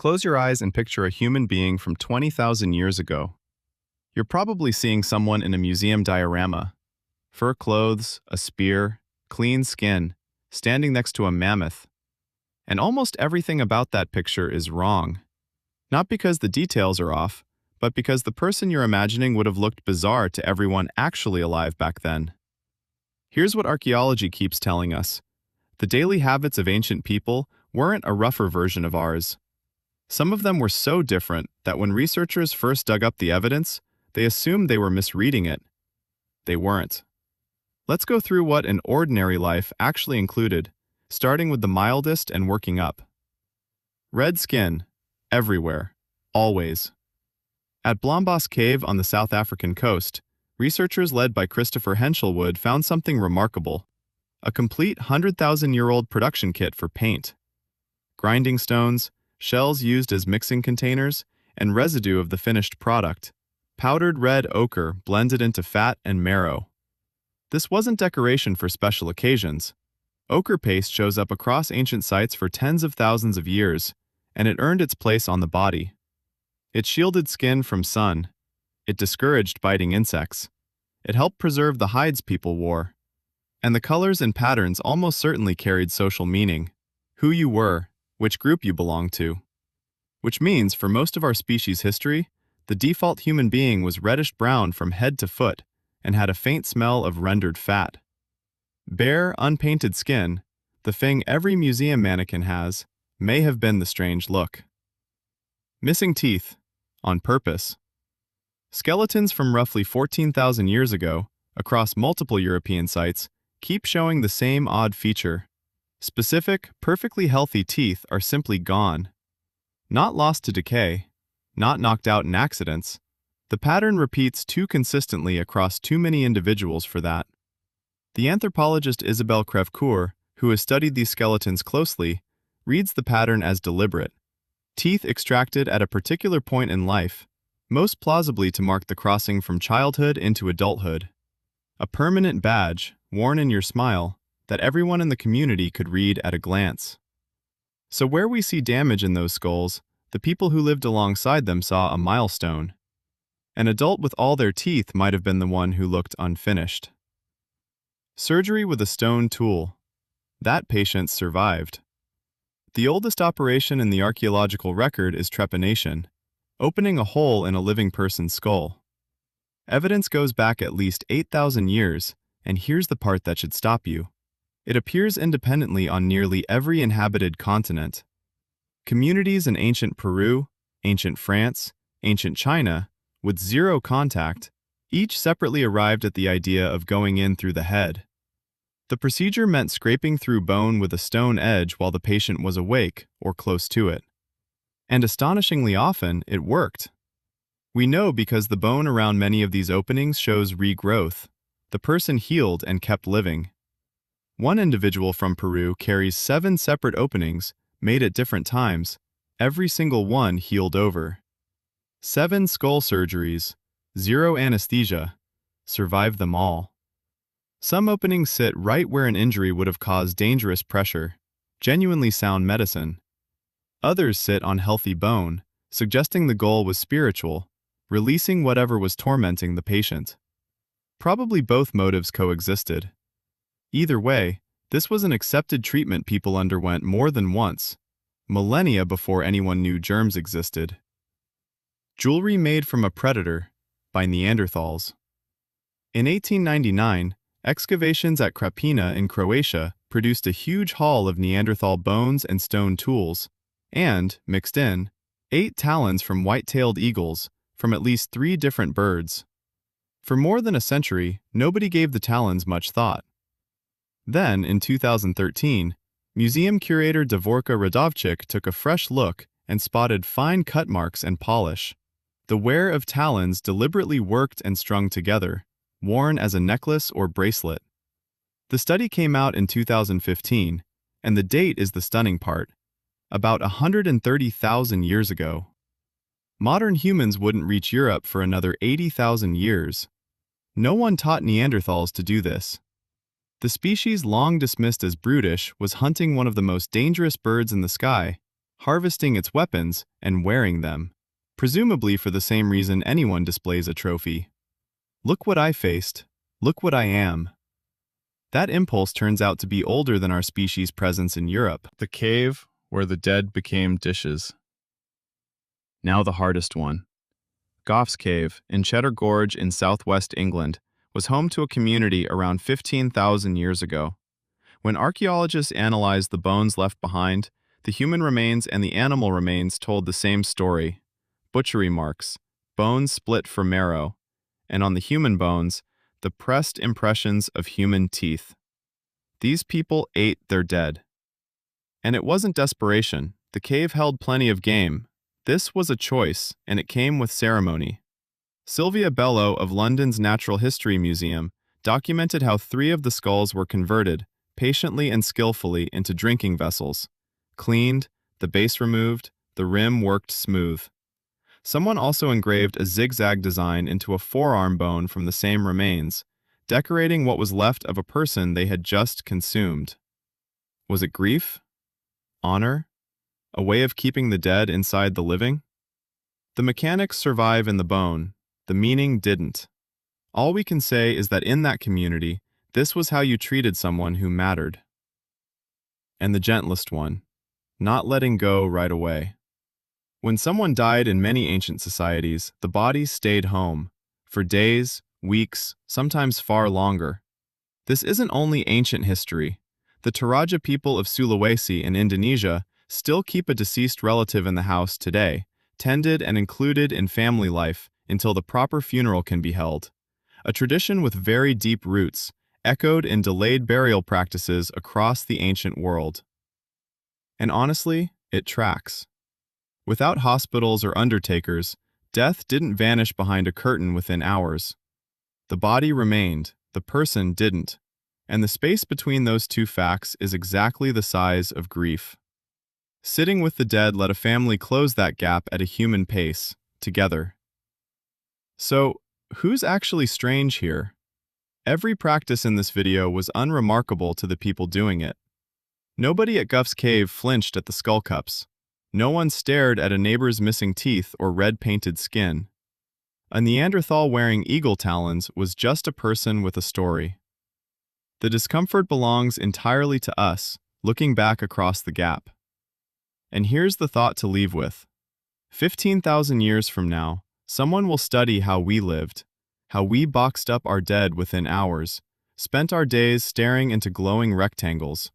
Close your eyes and picture a human being from 20,000 years ago. You're probably seeing someone in a museum diorama. Fur clothes, a spear, clean skin, standing next to a mammoth. And almost everything about that picture is wrong. Not because the details are off, but because the person you're imagining would have looked bizarre to everyone actually alive back then. Here's what archaeology keeps telling us. The daily habits of ancient people weren't a rougher version of ours. Some of them were so different that when researchers first dug up the evidence, they assumed they were misreading it. They weren't. Let's go through what an ordinary life actually included, starting with the mildest and working up. Red skin. Everywhere. Always. At Blombos Cave on the South African coast, researchers led by Christopher Henshelwood found something remarkable. A complete 100,000-year-old production kit for paint. Grinding stones, shells used as mixing containers, and residue of the finished product. Powdered red ochre blended into fat and marrow. This wasn't decoration for special occasions. Ochre paste shows up across ancient sites for tens of thousands of years, and it earned its place on the body. It shielded skin from sun. It discouraged biting insects. It helped preserve the hides people wore. And the colors and patterns almost certainly carried social meaning. Who you were, which group you belonged to. Which means, for most of our species' history, the default human being was reddish-brown from head to foot and had a faint smell of rendered fat. Bare, unpainted skin, the thing every museum mannequin has, may have been the strange look. Missing teeth. On purpose. Skeletons from roughly 14,000 years ago, across multiple European sites, keep showing the same odd feature. Specific, perfectly healthy teeth are simply gone. Not lost to decay, not knocked out in accidents. The pattern repeats too consistently across too many individuals for that. The anthropologist Isabelle Crèvecoeur, who has studied these skeletons closely, reads the pattern as deliberate. Teeth extracted at a particular point in life, most plausibly to mark the crossing from childhood into adulthood. A permanent badge, worn in your smile, that everyone in the community could read at a glance. So where we see damage in those skulls, the people who lived alongside them saw a milestone. An adult with all their teeth might have been the one who looked unfinished. Surgery with a stone tool. That patient survived. The oldest operation in the archaeological record is trepanation, opening a hole in a living person's skull. Evidence goes back at least 8,000 years, and here's the part that should stop you. It appears independently on nearly every inhabited continent. Communities in ancient Peru, ancient France, ancient China, with zero contact, each separately arrived at the idea of going in through the head. The procedure meant scraping through bone with a stone edge while the patient was awake or close to it. And astonishingly often, it worked. We know because the bone around many of these openings shows regrowth. The person healed and kept living. One individual from Peru carries 7 separate openings, made at different times, every single one healed over. 7 skull surgeries, 0 anesthesia, survived them all. Some openings sit right where an injury would have caused dangerous pressure, genuinely sound medicine. Others sit on healthy bone, suggesting the goal was spiritual, releasing whatever was tormenting the patient. Probably both motives coexisted. Either way, this was an accepted treatment people underwent more than once, millennia before anyone knew germs existed. Jewelry made from a predator, by Neanderthals. In 1899, excavations at Krapina in Croatia produced a huge haul of Neanderthal bones and stone tools, and, mixed in, 8 talons from white-tailed eagles, from at least 3 different birds. For more than a century, nobody gave the talons much thought. Then, in 2013, museum curator Davorka Radovchik took a fresh look and spotted fine cut marks and polish. The wear of talons deliberately worked and strung together, worn as a necklace or bracelet. The study came out in 2015, and the date is the stunning part. About 130,000 years ago. Modern humans wouldn't reach Europe for another 80,000 years. No one taught Neanderthals to do this. The species long dismissed as brutish was hunting one of the most dangerous birds in the sky, harvesting its weapons and wearing them, presumably for the same reason anyone displays a trophy. Look what I faced. Look what I am. That impulse turns out to be older than our species' presence in Europe. The cave where the dead became dishes. Now the hardest one. Gough's Cave, in Cheddar Gorge in southwest England, was home to a community around 15,000 years ago. When archaeologists analyzed the bones left behind, the human remains and the animal remains told the same story. Butchery marks, bones split for marrow, and on the human bones, the pressed impressions of human teeth. These people ate their dead. And it wasn't desperation. The cave held plenty of game. This was a choice, and it came with ceremony. Sylvia Bello of London's Natural History Museum documented how 3 of the skulls were converted, patiently and skillfully, into drinking vessels. Cleaned, the base removed, the rim worked smooth. Someone also engraved a zigzag design into a forearm bone from the same remains, decorating what was left of a person they had just consumed. Was it grief? Honor? A way of keeping the dead inside the living? The mechanics survive in the bone, the meaning didn't. All we can say is that in that community, this was how you treated someone who mattered. And the gentlest one, not letting go right away. When someone died in many ancient societies, the body stayed home, for days, weeks, sometimes far longer. This isn't only ancient history. The Toraja people of Sulawesi in Indonesia still keep a deceased relative in the house today, tended and included in family life until the proper funeral can be held. A tradition with very deep roots, echoed in delayed burial practices across the ancient world. And honestly, it tracks. Without hospitals or undertakers, death didn't vanish behind a curtain within hours. The body remained, the person didn't. And the space between those two facts is exactly the size of grief. Sitting with the dead let a family close that gap at a human pace, together. So, who's actually strange here? Every practice in this video was unremarkable to the people doing it. Nobody at Gough's Cave flinched at the skull cups. No one stared at a neighbor's missing teeth or red-painted skin. A Neanderthal wearing eagle talons was just a person with a story. The discomfort belongs entirely to us, looking back across the gap. And here's the thought to leave with. 15,000 years from now, someone will study how we lived, how we boxed up our dead within hours, spent our days staring into glowing rectangles,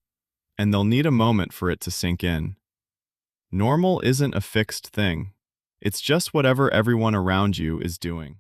and they'll need a moment for it to sink in. Normal isn't a fixed thing. It's just whatever everyone around you is doing.